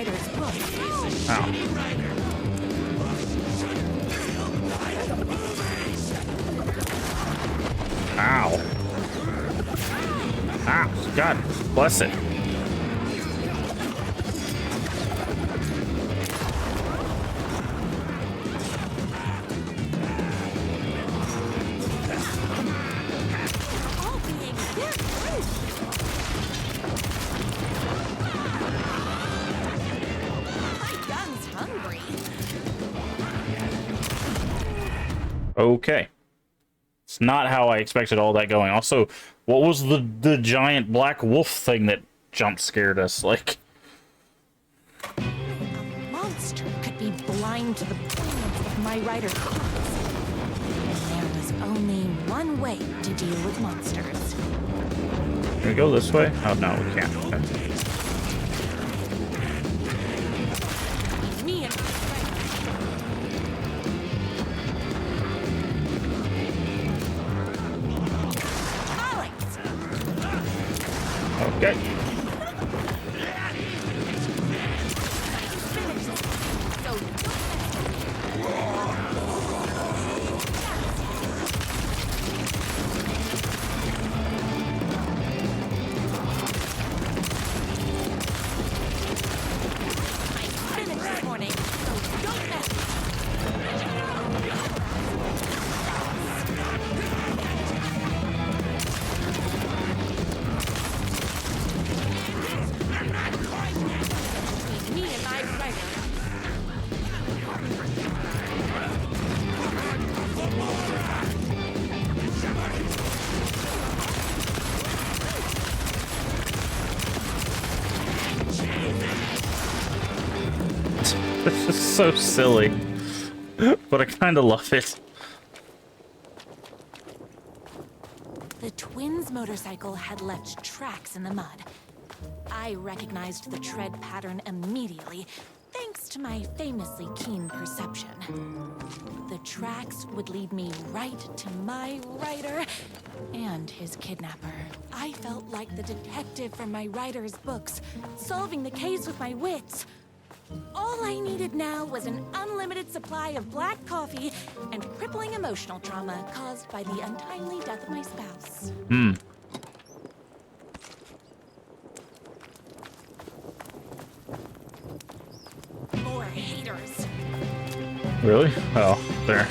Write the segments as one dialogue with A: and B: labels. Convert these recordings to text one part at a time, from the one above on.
A: writer's book.
B: Ow. Ow. God bless it. Okay. It's not how I expected all that going. Also, what was the giant black wolf thing that jump scared us? Like,
A: A monster could be blind to the brilliance of my writer's books. And there was only one way to deal with monsters.
B: can we go this way? Oh no, we can't. Okay.
A: Me and Alex!
B: Okay. This is so silly, but I kind of love it.
A: The twins' motorcycle had left tracks in the mud. I recognized the tread pattern immediately, thanks to my famously keen perception. The tracks would lead me right to my writer and his kidnapper. I felt like the detective from my writer's books, solving the case with my wits. All I needed now was an unlimited supply of black coffee and crippling emotional trauma caused by the untimely death of my spouse. More haters.
B: Really? Oh, there.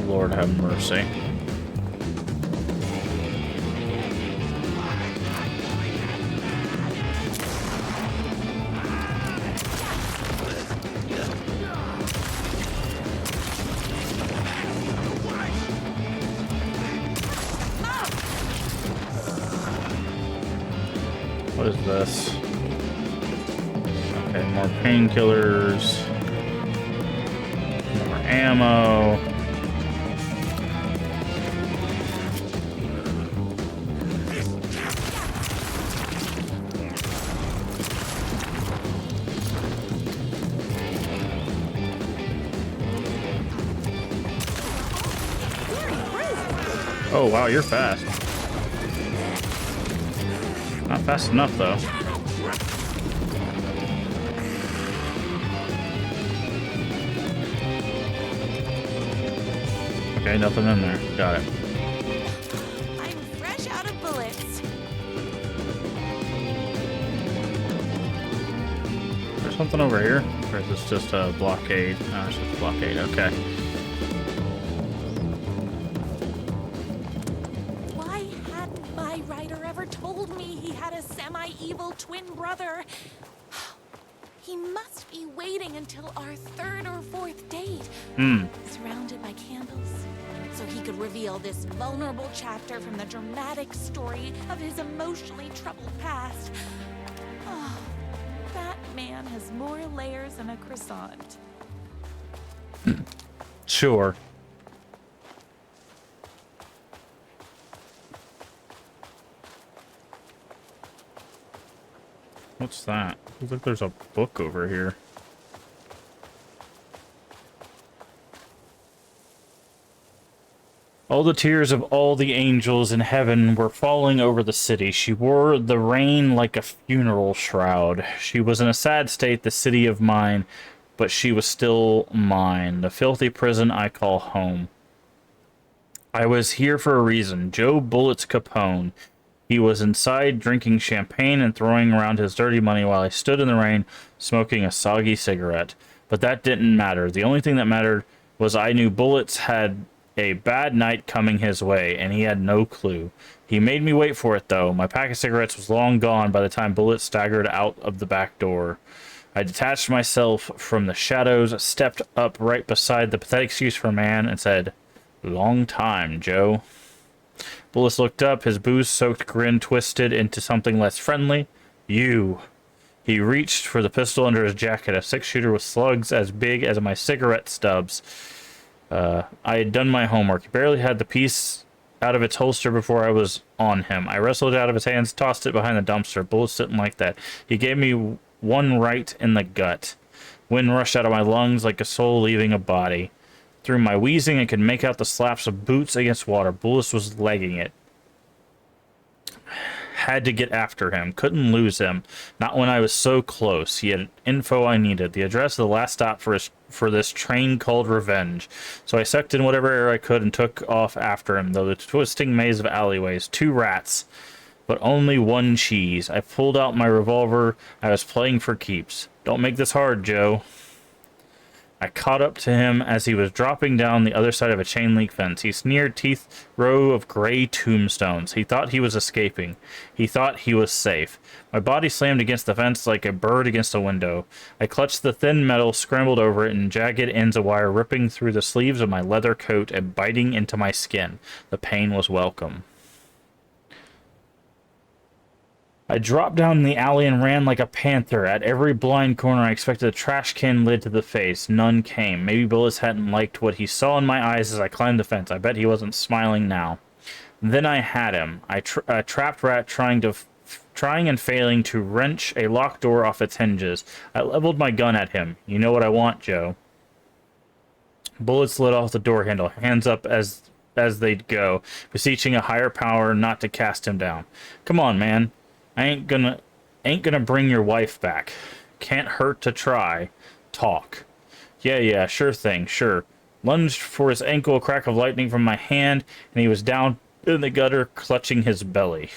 B: Lord have mercy. What is this? Okay, more painkillers. More ammo. Oh, wow, you're fast. Not fast enough, though. Okay, nothing in there. Got it.
A: I'm fresh out of bullets.
B: There's something over here? Or is this just a blockade? No, it's just a blockade. Okay.
A: Why hadn't my writer ever told me he had a semi-evil twin brother? He must be waiting until our third or fourth date, surrounded by candles, so he could reveal this vulnerable chapter from the dramatic story of his emotionally troubled past. Oh, that man has more layers than a croissant.
B: Sure. What's that? Looks like there's a book over here. All the tears of all the angels in heaven were falling over the city. She wore the rain like a funeral shroud. She was in a sad state, the city of mine, but she was still mine, the filthy prison I call home. I was here for a reason. Joe Bullets Capone. He was inside drinking champagne and throwing around his dirty money while I stood in the rain smoking a soggy cigarette. But that didn't matter. The only thing that mattered was I knew Bullets had a bad night coming his way, and he had no clue. He made me wait for it, though. My pack of cigarettes was long gone by the time Bullets staggered out of the back door. I detached myself from the shadows, stepped up right beside the pathetic excuse for a man, and said, "Long time, Joe." Bullis looked up, his booze-soaked grin twisted into something less friendly. "You." He reached for the pistol under his jacket, a six-shooter with slugs as big as my cigarette stubs. I had done my homework. He barely had the piece out of its holster before I was on him. I wrestled it out of his hands, tossed it behind the dumpster. Bullets didn't like that. He gave me one right in the gut. Wind rushed out of my lungs like a soul leaving a body. Through my wheezing, I could make out the slaps of boots against water. Bullis was legging it. Had to get after him. Couldn't lose him. Not when I was so close. He had info I needed. The address of the last stop for this train called Revenge. So I sucked in whatever air I could and took off after him, though the twisting maze of alleyways. 2 rats, but only 1 cheese. I pulled out my revolver. I was playing for keeps. Don't make this hard, Joe. I caught up to him as he was dropping down the other side of a chain-link fence. He sneered, teeth row of gray tombstones. He thought he was escaping. He thought he was safe. My body slammed against the fence like a bird against a window. I clutched the thin metal, scrambled over it, and jagged ends of wire ripping through the sleeves of my leather coat and biting into my skin. The pain was welcome. I dropped down the alley and ran like a panther. At every blind corner, I expected a trash can lid to the face. None came. Maybe Bullis hadn't liked what he saw in my eyes as I climbed the fence. I bet he wasn't smiling now. Then I had him. A trapped rat trying and failing to wrench a locked door off its hinges. I leveled my gun at him. You know what I want, Joe. Bullets slid off the door handle, hands up as they'd go, beseeching a higher power not to cast him down. Come on, man. I ain't gonna bring your wife back. Can't hurt to try. Talk. Yeah, sure thing, sure. Lunged for his ankle, a crack of lightning from my hand, and he was down in the gutter, clutching his belly.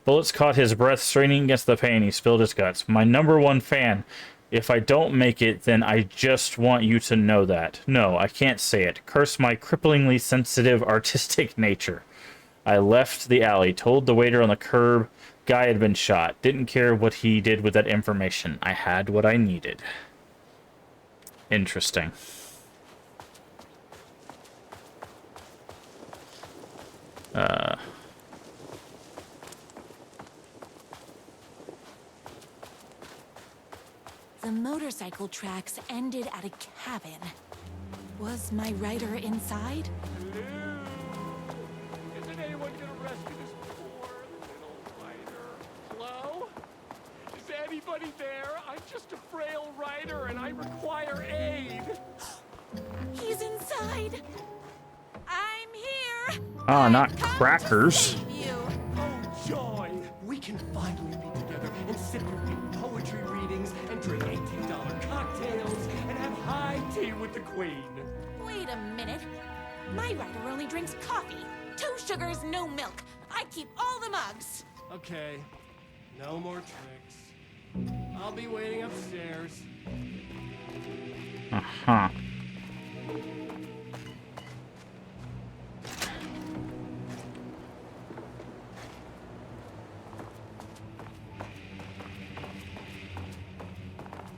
B: Bullets caught his breath, straining against the pain. He spilled his guts. My #1 fan. If I don't make it, then I just want you to know that. No, I can't say it. Curse my cripplingly sensitive, artistic nature. I left the alley, told the waiter on the curb guy had been shot. Didn't care what he did with that information. I had what I needed. Interesting.
A: The motorcycle tracks ended at a cabin. Was my rider inside?
C: Isn't anyone gonna rescue this poor little rider? Hello? Is anybody there? I'm just a frail rider and I require aid.
A: He's inside. I'm here.
B: Ah, not
A: I've come to
B: crackers.
A: save you.
C: Oh, joy! We can finally be together and sit through poetry readings and drink $18 cocktails and have high tea with the queen.
A: Wait a minute. My rider only drinks coffee. 2 sugars, no milk. I keep all the mugs.
C: Okay, no more tricks. I'll be waiting upstairs.
B: Uh-huh.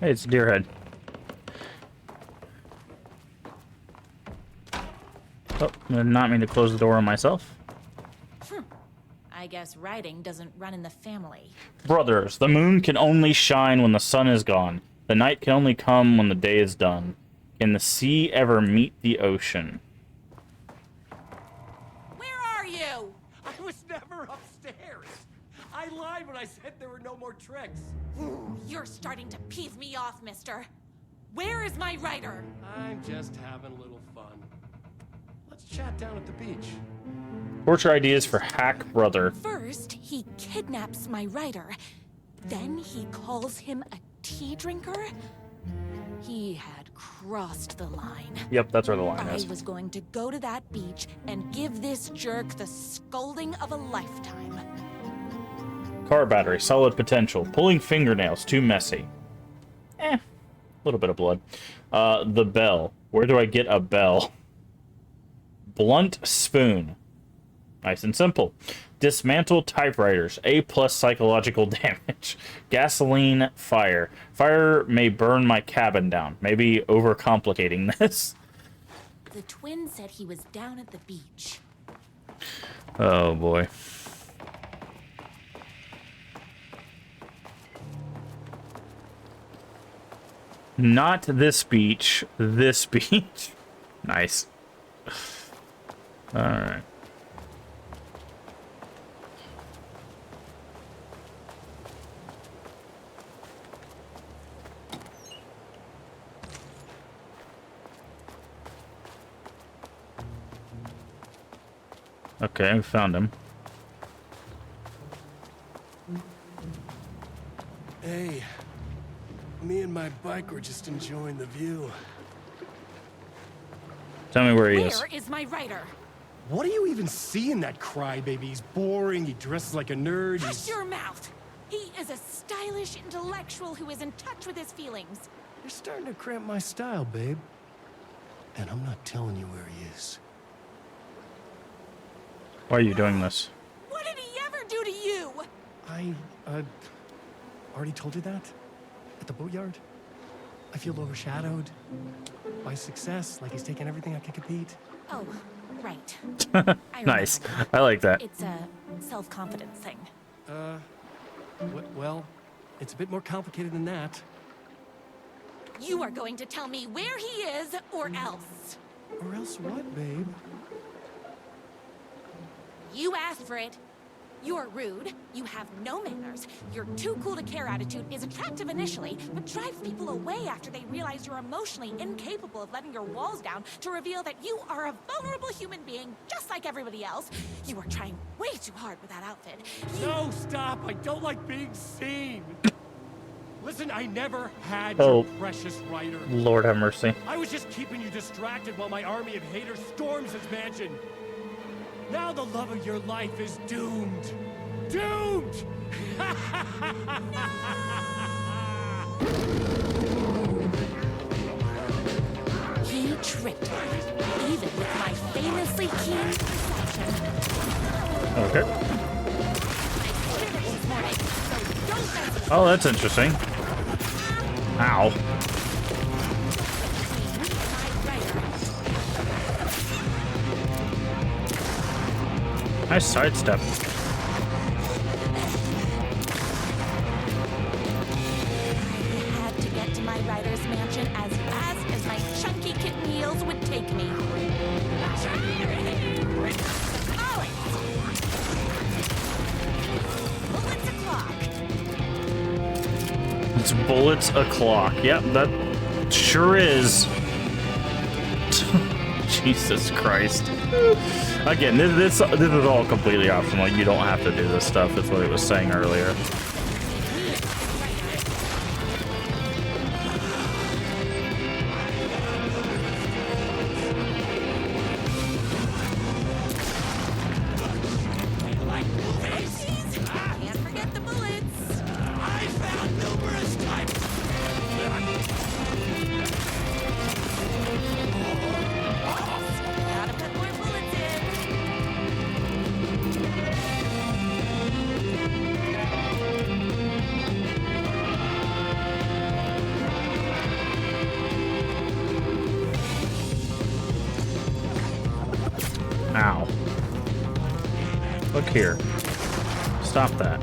B: Hey, it's Deerhead. Oh, I did not mean to close the door on myself.
A: I guess riding doesn't run in the family.
B: Brothers, the moon can only shine when the sun is gone. The night can only come when the day is done. Can the sea ever meet the ocean?
A: Where are you?
C: I was never upstairs. I lied when I I said there were no more tricks.
A: You're starting to peeve me off, mister. Where is my rider?
C: I'm just having a little fun. Let's chat down at the beach.
B: Torture ideas for Hack Brother.
A: First, he kidnaps my rider. Then he calls him a tea drinker. He had crossed the line.
B: Yep, that's where the line
A: I
B: is.
A: was going to go to that beach and give this jerk the scolding of a lifetime.
B: Car battery, solid potential. Pulling fingernails, too messy. A little bit of blood. The bell. Where do I get a bell? Blunt spoon. Nice and simple. Dismantle typewriters. A+ psychological damage. Gasoline fire. Fire may burn my cabin down. Maybe overcomplicating this.
A: The twin said he was down at the beach.
B: Oh boy. Not this beach. This beach. Nice. Alright. Okay, we found him.
C: Hey, me and my bike were just enjoying the view.
B: Tell me where he is.
A: Where is my rider?
C: What do you even see in that crybaby? He's boring, he dresses like a nerd,
A: Hush your mouth! He is a stylish intellectual who is in touch with his feelings.
C: You're starting to cramp my style, babe. And I'm not telling you where he is.
B: Why are you doing this?
A: What did he ever do to you?
C: I, already told you that? At the boatyard? I feel overshadowed by success, like he's taking everything I can compete.
A: Oh, right. I
B: Nice.
A: remember
B: I like that.
A: It's a self-confidence thing.
C: Well, it's a bit more complicated than that.
A: You are going to tell me where he is, or else.
C: Or else what, babe?
A: You asked for it. You're rude, you have no manners, your too cool to care attitude is attractive initially, but drives people away after they realize you're emotionally incapable of letting your walls down to reveal that you are a vulnerable human being just like everybody else. You are trying way too hard with that outfit.
C: No, stop! I don't like being seen! Listen, I never had
B: Oh.
C: your precious writer.
B: Lord have mercy.
C: I was just keeping you distracted while my army of haters storms his mansion. Now the love of your life is doomed. Doomed!
A: He tricked me, even with my famously keen perception.
B: Okay.
A: I cleared it this morning, so don't mess with
B: Oh, that's interesting. Ow.
A: my writer.
B: Nice sidestep.
A: I had to get to my rider's mansion as fast as my chunky kitten heels would take me. Oh, bullets o'clock.
B: It's bullets o'clock. Yep, that sure is. Jesus Christ. Again, this is all completely optional. You don't have to do this stuff. That's what it was saying earlier.
A: Can't forget the bullets.
C: I found numerous times.
A: Gotta put more bullets in.
B: Ow. Look here. Stop that.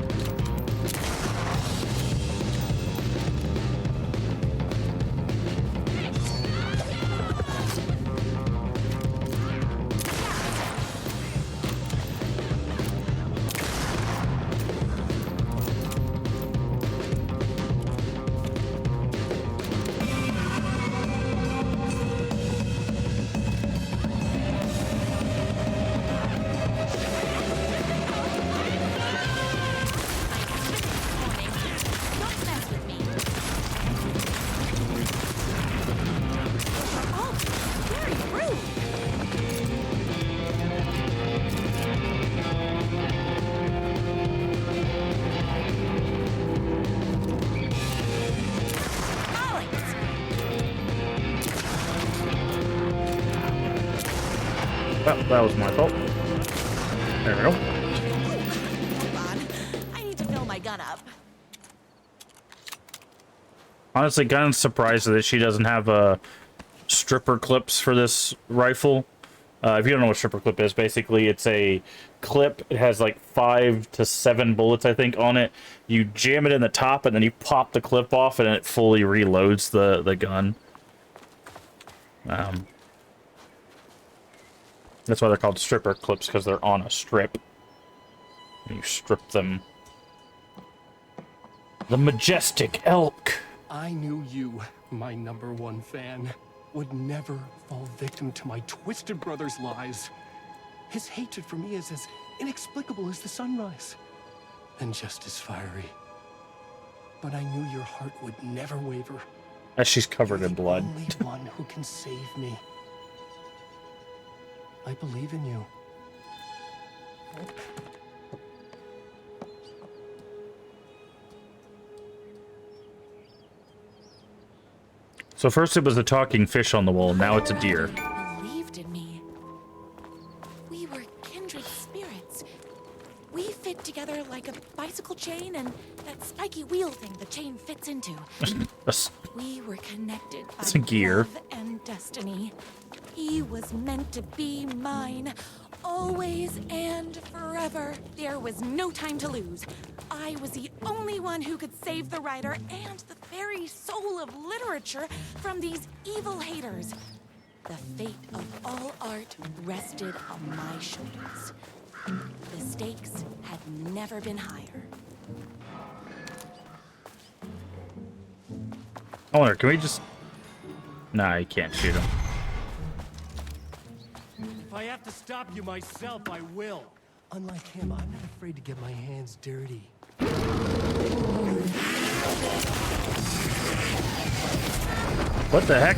B: That was my fault. There we go.
A: Hold on. I need to fill my gun up.
B: Honestly, kind of surprised that she doesn't have stripper clips for this rifle. If you don't know what stripper clip is, basically it's a clip. It has like 5 to 7 bullets, I think, on it. You jam it in the top, and then you pop the clip off, and it fully reloads the gun. That's why they're called stripper clips, because they're on a strip. And you strip them. The majestic elk.
C: I knew you, my #1 fan, would never fall victim to my twisted brother's lies. His hatred for me is as inexplicable as the sunrise, and just as fiery. But I knew your heart would never waver.
B: As she's covered in blood.
C: You're the only one who can save me. I believe in you.
B: So first it was the talking fish on the wall, now it's a deer.
A: Believed in me. We were kindred spirits. We fit together like a bicycle chain and that spiky wheel thing the chain fits into. We were connected by
B: That's a gear.
A: love and destiny. He was meant to be mine, always and forever. There was no time to lose. I was the only one who could save the writer and the very soul of literature from these evil haters. The fate of all art rested on my shoulders. The stakes had never been higher.
B: I wonder, can we just... Nah, you can't shoot him.
C: If I have to stop you myself, I will. Unlike him, I'm not afraid to get my hands dirty.
B: What the heck?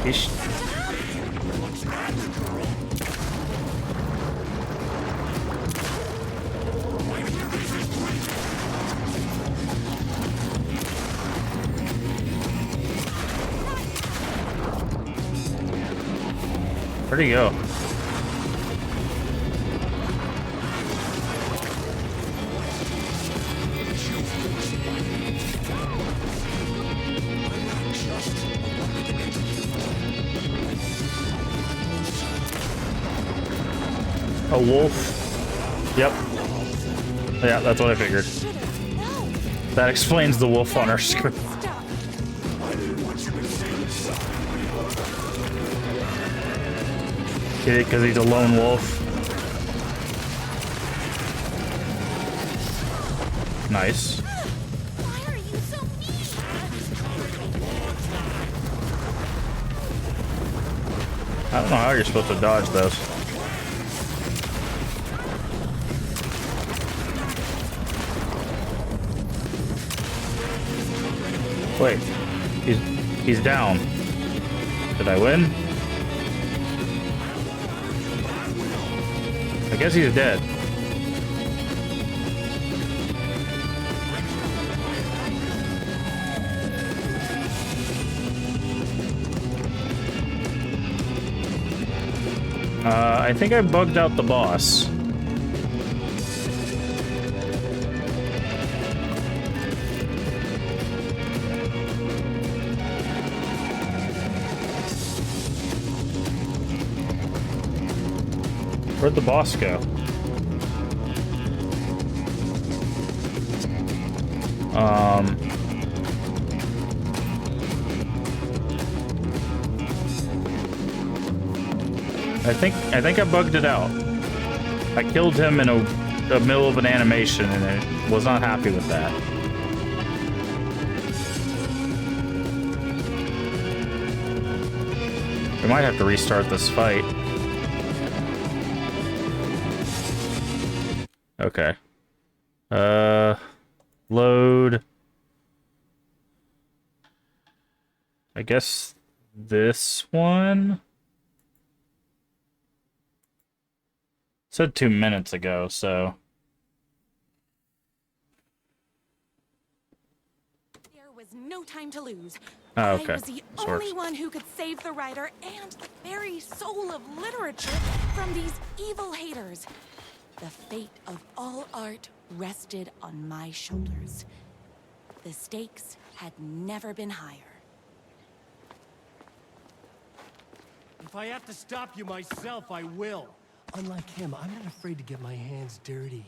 B: He's... Where'd he go? A wolf. Yep. Yeah, that's what I figured.
A: No!
B: That explains the wolf on our screen.
A: Stop!
B: Because he's a lone wolf. Nice.
A: Why are you so mean?
B: I don't know how you're supposed to dodge those. Wait, he's down. Did I win? I guess he's dead. I think I bugged out the boss. Where'd the boss go? I think I bugged it out. I killed him in the middle of an animation, and I was not happy with that. We might have to restart this fight. Okay. Load. I guess this one? It said 2 minutes ago, so.
A: There There was no time to lose.
B: Oh, okay.
A: I was the only one who could save the writer and the very soul of literature from these evil haters. The fate of all art rested on my shoulders. The stakes had never been higher.
C: If I have to stop you myself, I will. Unlike him, I'm not afraid to get my hands dirty.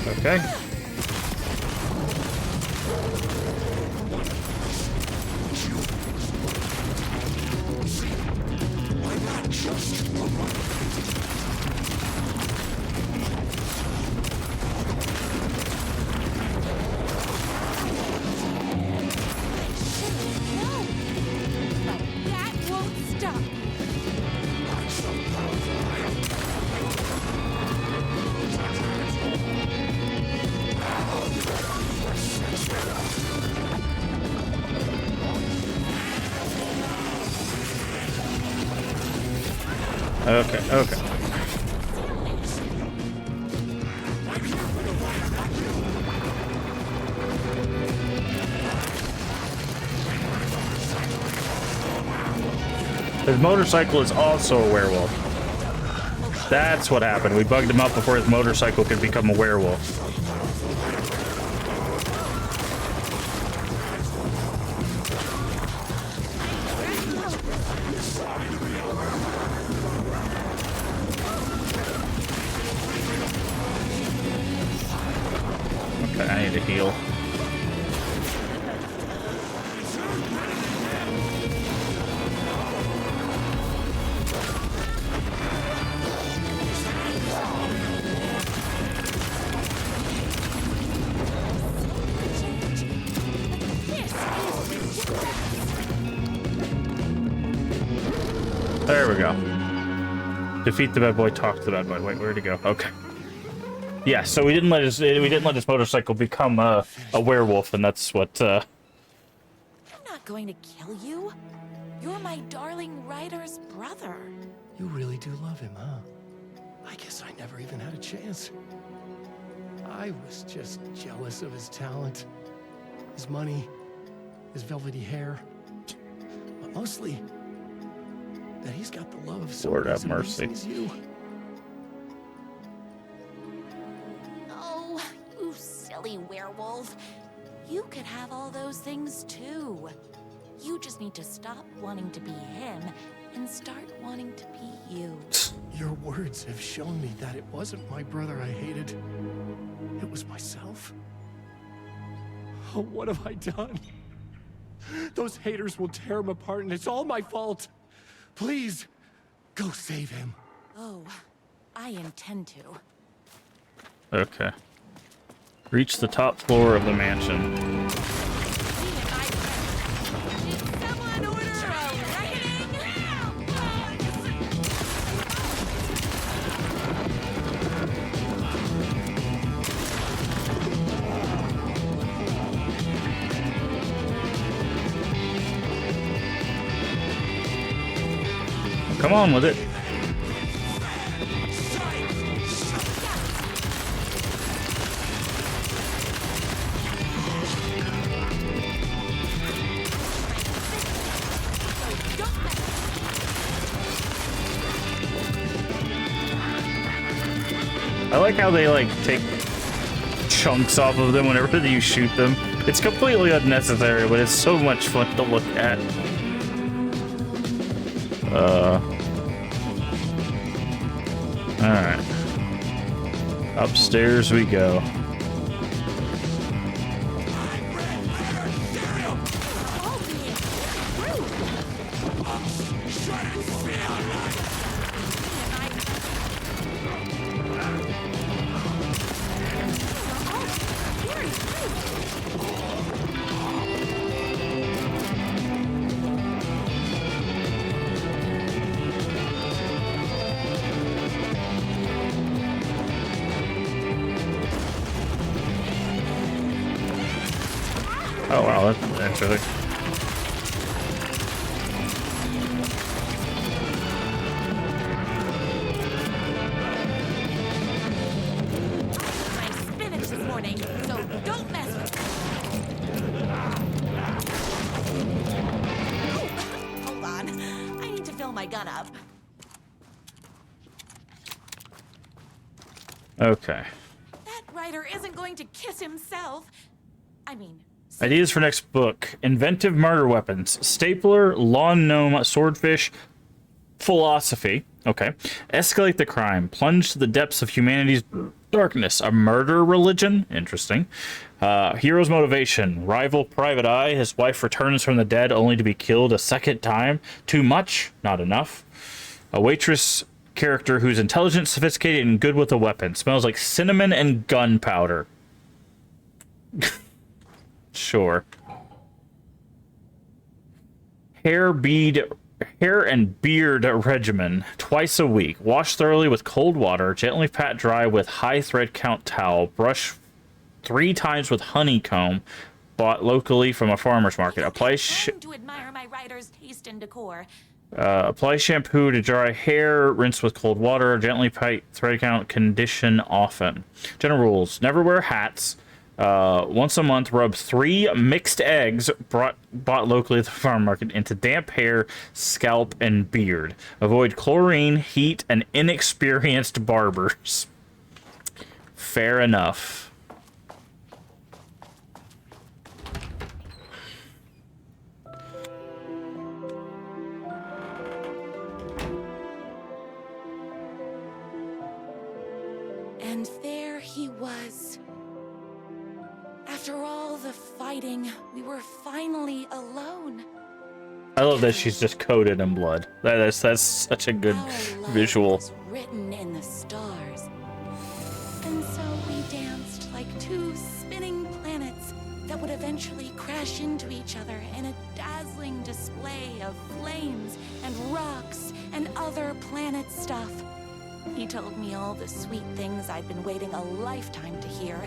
B: Okay.
A: That won't stop.
B: Okay, okay. His motorcycle is also a werewolf. That's what happened. We bugged him up before his motorcycle could become a werewolf. Okay, I need to heal. There we go. Defeat the bad boy, talk to the bad boy. Wait, where'd he go? Okay. Yeah, so we didn't let his motorcycle become a werewolf, and that's what
A: I'm not going to kill you. You're my darling writer's brother.
C: You really do love him, huh? I guess I never even had a chance. I was just jealous of his talent, his money, his velvety hair, but mostly that he's got the love of
B: Lord
C: someone
B: have
C: as
B: mercy.
C: amazing as you.
A: Oh, you silly werewolf. You could have all those things too. You just need to stop wanting to be him and start wanting to be you.
C: Your words have shown me that it wasn't my brother I hated. It was myself. Oh, what have I done? Those haters will tear him apart, and it's all my fault. Please, go save him.
A: Oh, I intend to.
B: Okay. Reach the top floor of the mansion.
A: Did someone order a reckoning?
B: Come on with it. I like how they like take chunks off of them whenever you shoot them. It's completely unnecessary, but it's so much fun to look at. Alright. Upstairs we go. Oh wow, that's interesting. Okay.
A: That writer isn't going to kiss himself. I mean...
B: Ideas for next book. Inventive murder weapons. Stapler, lawn gnome, swordfish, philosophy. Okay. Escalate the crime. Plunge to the depths of humanity's darkness. A murder religion? Interesting. Hero's motivation. Rival private eye. His wife returns from the dead only to be killed a second time. Too much? Not enough. A waitress character who's intelligent, sophisticated, and good with a weapon. Smells like cinnamon and gunpowder. Sure. Hair and beard regimen. Twice a week. Wash thoroughly with cold water. Gently pat dry with high thread count towel. Brush 3 times with honeycomb. Bought locally from a farmer's market. Apply
A: to admire my writer's taste and decor.
B: Apply shampoo to dry hair. Rinse with cold water. Gently pat thread count. Condition often. General rules. Never wear hats. Once a month, rub 3 mixed eggs bought locally at the farm market into damp hair, scalp, and beard. Avoid chlorine, heat, and inexperienced barbers. Fair enough.
A: And there he was. After all the fighting, we were finally alone.
B: I love that she's just coated in blood. That's such a good
A: Our love
B: visual.
A: was written in the stars. And so we danced like 2 spinning planets that would eventually crash into each other in a dazzling display of flames and rocks and other planet stuff. He told me all the sweet things I'd been waiting a lifetime to hear.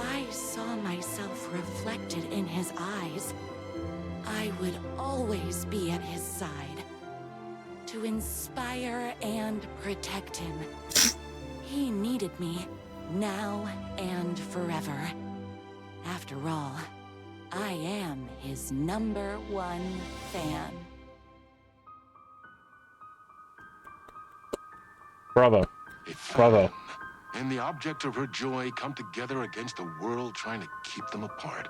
A: I saw myself reflected in his eyes. I would always be at his side, to inspire and protect him. He needed me, now and forever. After all, I am his #1 fan.
B: Bravo. Bravo.
D: And the object of her joy come together against a world trying to keep them apart.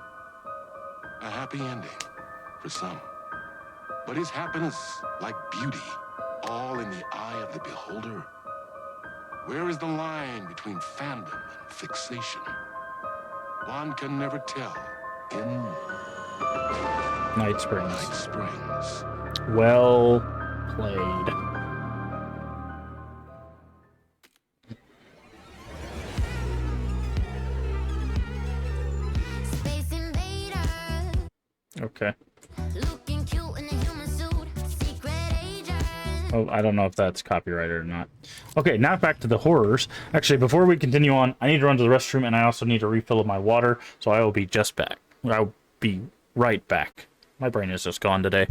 D: A happy ending for some. But is happiness, like beauty, all in the eye of the beholder? Where is the line between fandom and fixation? One can never tell in
B: Night Springs.
D: Night Springs.
B: Well played.
E: Space invader,
B: Okay.
E: looking cute in a human suit, secret agent.
B: Oh, I don't know if that's copyrighted or not. Okay, now back to the horrors. Actually, before we continue on, I need to run to the restroom, and I also need a refill of my water, so I will be just back. I'll be right back. My brain is just gone today.